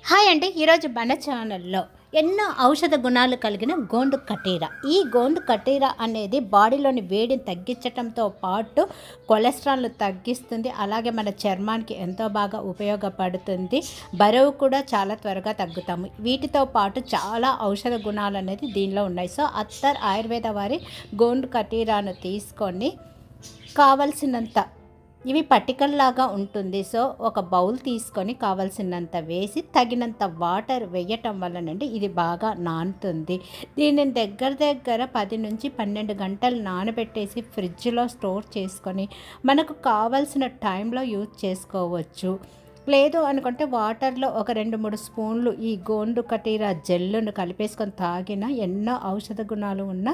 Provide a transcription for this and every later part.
Hi అండి. ఈరోజు మన ఛానల్లో ఎన్నో ఔషధ గుణాలు కలిగిన గోండు కటీర. ఈ గోండు కటీర అనేది బాడీలోని వేడిని తగ్గించడంతో పాటు కొలెస్ట్రాల్ను తగ్గిస్తుంది. అలాగే మన చర్మానికి ఎంతో బాగా ఉపయోగపడుతుంది. బరువు కూడా చాలా త్వరగా తగ్గుతాము. వీటితో పాటు చాలా ఔషధ గుణాలు అనేది దీనిలో ఉన్నాయి. సో అత్తర్ ఆయుర్వేద వారి గోండు కటీరాను తీసుకొని కావలసినంత, ఇవి పట్టికల్లాగా ఉంటుంది. సో ఒక బౌల్ తీసుకొని కావాల్సినంత వేసి తగినంత వాటర్ వేయటం వల్లనండి ఇది బాగా నానుతుంది. దీనిని దగ్గర 10 నుంచి 12 గంటలు నానబెట్టేసి ఫ్రిడ్జ్లో స్టోర్ చేసుకొని మనకు కావాల్సిన టైంలో యూజ్ చేసుకోవచ్చు. లేదు అనుకుంటే వాటర్లో ఒక 2-3 స్పూన్లు ఈ గోండు కటీర జెల్లును కలిపేసుకొని తాగిన ఎన్నో ఔషధ గుణాలు ఉన్న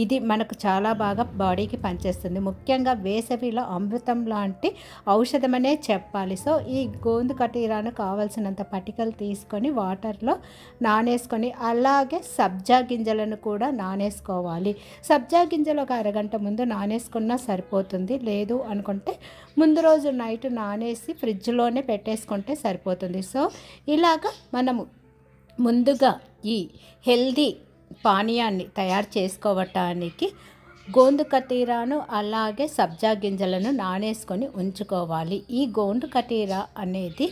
ఇది మనకు చాలా బాగా బాడీకి పనిచేస్తుంది. ముఖ్యంగా వేసవిలో అమృతం లాంటి ఔషధమనే చెప్పాలి. సో ఈ గోండు కటీరాను కావాల్సినంత పటికలు తీసుకొని వాటర్లో నానేసుకొని, అలాగే సబ్జా గింజలను కూడా నానేసుకోవాలి. సబ్జా గింజలు ఒక అరగంట ముందు నానేసుకున్నా సరిపోతుంది. లేదు అనుకుంటే ముందు రోజు నైట్ నానేసి ఫ్రిడ్జ్లోనే పెట్టేసుకుంటే సరిపోతుంది. సో ఇలాగా మనము ముందుగా ఈ హెల్దీ పానీయాన్ని తయారు చేసుకోవటానికి గోండు కటీరాను అలాగే సబ్జా గింజలను నానేసుకొని ఉంచుకోవాలి. ఈ గోండు కటీర అనేది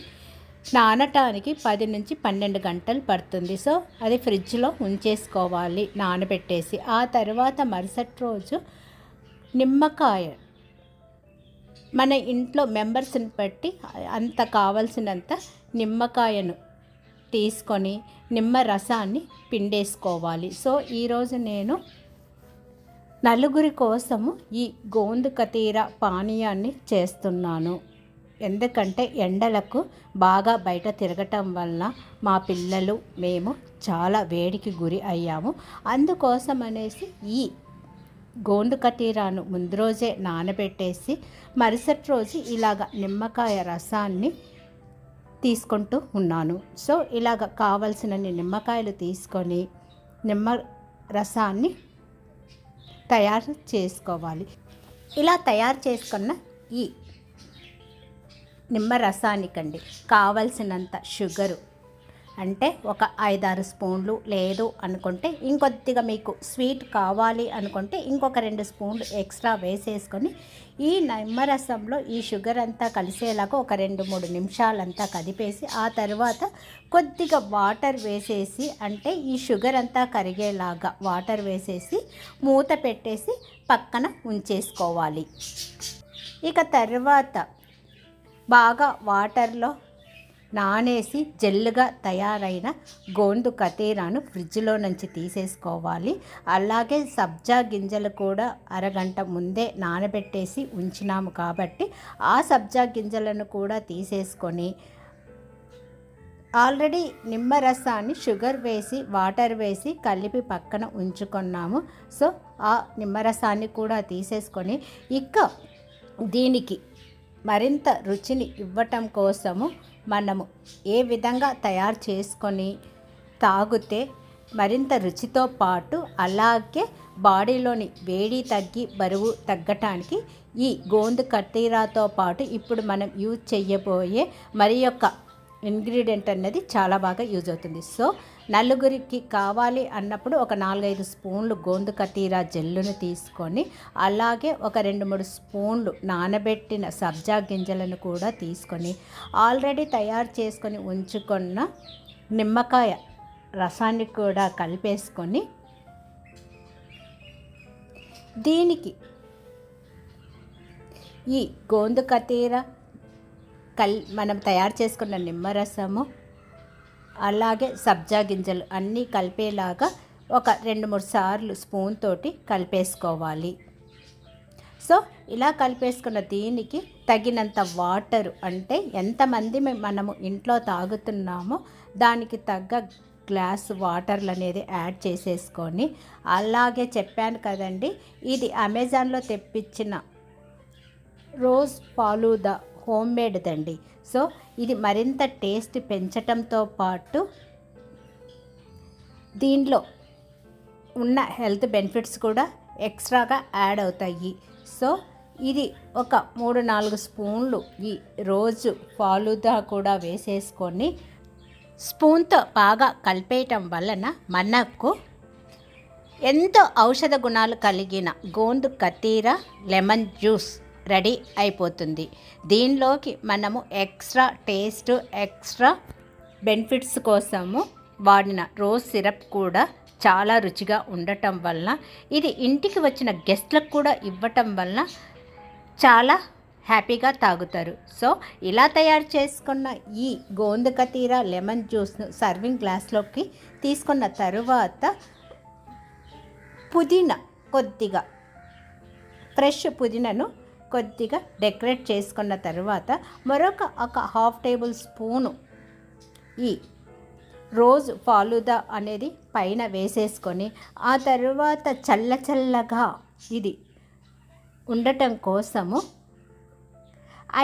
నానటానికి 10 నుంచి 12 గంటలు పడుతుంది. సో అది ఫ్రిడ్జ్లో ఉంచేసుకోవాలి నానబెట్టేసి. ఆ తర్వాత మరుసటి రోజు నిమ్మకాయ, మన ఇంట్లో మెంబర్స్ని బట్టి అంత కావలసినంత నిమ్మకాయను తీసుకొని నిమ్మ రసాన్ని పిండేసుకోవాలి. సో ఈరోజు నేను నలుగురి కోసము ఈ గోండు కటీర పానీయాన్ని చేస్తున్నాను. ఎందుకంటే ఎండలకు బాగా బయట తిరగటం వల్ల మా పిల్లలు మేము చాలా వేడికి గురి అయ్యాము. అందుకోసం అనేసి ఈ గోండు కటీరాను ముందు రోజే నానబెట్టేసి మరుసటి రోజు ఇలాగ నిమ్మకాయ రసాన్ని తీసుకుంటూ ఉన్నాను. సో ఇలాగ కావలసినన్ని నిమ్మకాయలు తీసుకొని నిమ్మ రసాన్ని తయారు చేసుకోవాలి. ఇలా తయారు చేసుకున్న ఈ నిమ్మ రసానికండి కావలసినంత షుగరు, అంటే ఒక 5-6 స్పూన్లు, లేదు అనుకుంటే ఇంకొద్దిగా మీకు స్వీట్ కావాలి అనుకుంటే ఇంకొక 2 స్పూన్లు ఎక్స్ట్రా వేసేసుకొని ఈ నిమ్మరసంలో ఈ షుగర్ అంతా కలిసేలాగా ఒక 2-3 నిమిషాలంతా కదిపేసి ఆ తర్వాత కొద్దిగా వాటర్ వేసేసి, అంటే ఈ షుగర్ అంతా కరిగేలాగా వాటర్ వేసేసి మూత పెట్టేసి పక్కన ఉంచేసుకోవాలి. ఇక తర్వాత బాగా వాటర్లో నానేసి జెల్లుగా తయారైన గోండు కటీరాను ఫ్రిడ్జ్లో నుంచి తీసేసుకోవాలి. అలాగే సబ్జా గింజలు కూడా అరగంట ముందే నానబెట్టేసి ఉంచినాము కాబట్టి ఆ సబ్జా గింజలను కూడా తీసేసుకొని ఆల్రెడీ నిమ్మరసాన్ని షుగర్ వేసి వాటర్ వేసి కలిపి పక్కన ఉంచుకున్నాము. సో ఆ నిమ్మరసాన్ని కూడా తీసేసుకొని ఇక దీనికి మరింత రుచిని ఇవ్వటం కోసము మనము ఏ విధంగా తయారు చేసుకొని తాగితే మరింత రుచితో పాటు అలాగే బాడీలోని వేడి తగ్గి బరువు తగ్గటానికి ఈ గోండు కటీరాతో పాటు ఇప్పుడు మనం యూజ్ చేయబోయే మరి యొక్క ఇంగ్రీడియంట్ అనేది చాలా బాగా యూజ్ అవుతుంది. సో నలుగురికి కావాలి అన్నప్పుడు ఒక 4-5 స్పూన్లు గోండు కటీర జెల్లును తీసుకొని అలాగే ఒక 2-3 స్పూన్లు నానబెట్టిన సబ్జా గింజలను కూడా తీసుకొని ఆల్రెడీ తయారు చేసుకొని ఉంచుకున్న నిమ్మకాయ రసాన్ని కూడా కలిపేసుకొని దీనికి ఈ గోండు కటీర మనం తయారు చేసుకున్న నిమ్మరసము అలాగే సబ్జా గింజలు అన్నీ కలిపేలాగా ఒక 2-3 సార్లు స్పూన్ తోటి కలిపేసుకోవాలి. సో ఇలా కలిపేసుకున్న దీనికి తగినంత వాటరు, అంటే ఎంతమంది మనము ఇంట్లో తాగుతున్నామో దానికి తగ్గ గ్లాసు వాటర్లు అనేది యాడ్ చేసేసుకొని, అలాగే చెప్పాను కదండి ఇది అమెజాన్లో తెప్పించిన రోజ్ ఫాలూదా హోమ్ మేడ్దండి. సో ఇది మరింత టేస్ట్ పెంచటంతో పాటు దీనిలో ఉన్న హెల్త్ బెనిఫిట్స్ కూడా ఎక్స్ట్రాగా యాడ్ అవుతాయి. సో ఇది ఒక 3-4 స్పూన్లు ఈ రోజు ఫాలూదా కూడా వేసేసుకొని స్పూన్తో బాగా కలిపేయటం వలన మనకు ఎంతో ఔషధ గుణాలు కలిగిన గోండు కతీర లెమన్ జ్యూస్ రెడీ అయిపోతుంది. దీనిలోకి మనము ఎక్స్ట్రా టేస్ట్, ఎక్స్ట్రా బెనిఫిట్స్ కోసము వాడిన రోజ్ సిరప్ కూడా చాలా రుచిగా ఉండటం వలన, ఇది ఇంటికి వచ్చిన గెస్ట్లకు కూడా ఇవ్వటం వలన చాలా హ్యాపీగా తాగుతారు. సో ఇలా తయారు చేసుకున్న ఈ గోందు కతీర లెమన్ జ్యూస్ను సర్వింగ్ గ్లాస్లోకి తీసుకున్న తరువాత పుదీనా కొద్దిగా, ఫ్రెష్ పుదీనాను కొద్దిగా డెకరేట్ చేసుకున్న తర్వాత మరొక ఒక 1/2 టేబుల్ స్పూను ఈ రోజ్ ఫాలుదా అనేది పైన వేసేసుకొని, ఆ తరువాత చల్లగా ఇది ఉండటం కోసము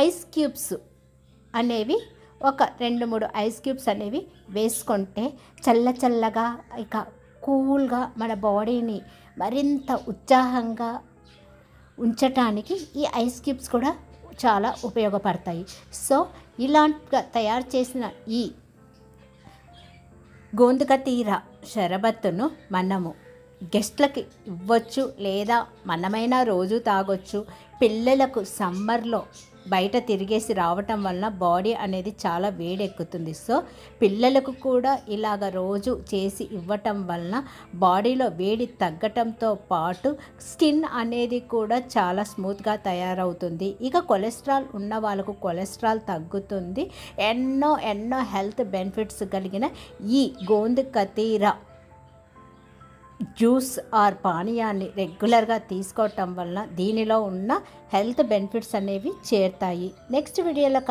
ఐస్ క్యూబ్స్ అనేవి ఒక 2-3 ఐస్ క్యూబ్స్ అనేవి వేసుకుంటే చల్లగా ఇక కూల్గా మన బాడీని మరింత ఉత్సాహంగా ఉంచటానికి ఈ ఐస్ క్యూబ్స్ కూడా చాలా ఉపయోగపడతాయి. సో ఇలాంటిగా తయారు చేసిన ఈ గోందు కతీర షరబత్తును మనము గెస్ట్లకి ఇవ్వచ్చు, లేదా మనమైనా రోజు తాగొచ్చు. పిల్లలకు సమ్మర్లో బయట తిరిగేసి రావటం వలన బాడీ అనేది చాలా వేడెక్కుతుంది. సో పిల్లలకు కూడా ఇలాగ రోజు చేసి ఇవ్వటం వలన బాడీలో వేడి తగ్గటంతో పాటు స్కిన్ అనేది కూడా చాలా స్మూత్గా తయారవుతుంది. ఇక కొలెస్ట్రాల్ ఉన్న వాళ్ళకు కొలెస్ట్రాల్ తగ్గుతుంది. ఎన్నో హెల్త్ బెనిఫిట్స్ కలిగిన ఈ గోందు కతీర జ్యూస్ ఆర్ పానీయాన్ని రెగ్యులర్గా తీసుకోవటం వలన దీనిలో ఉన్న హెల్త్ బెనిఫిట్స్ అనేవి చేరుతాయి. నెక్స్ట్ వీడియోలో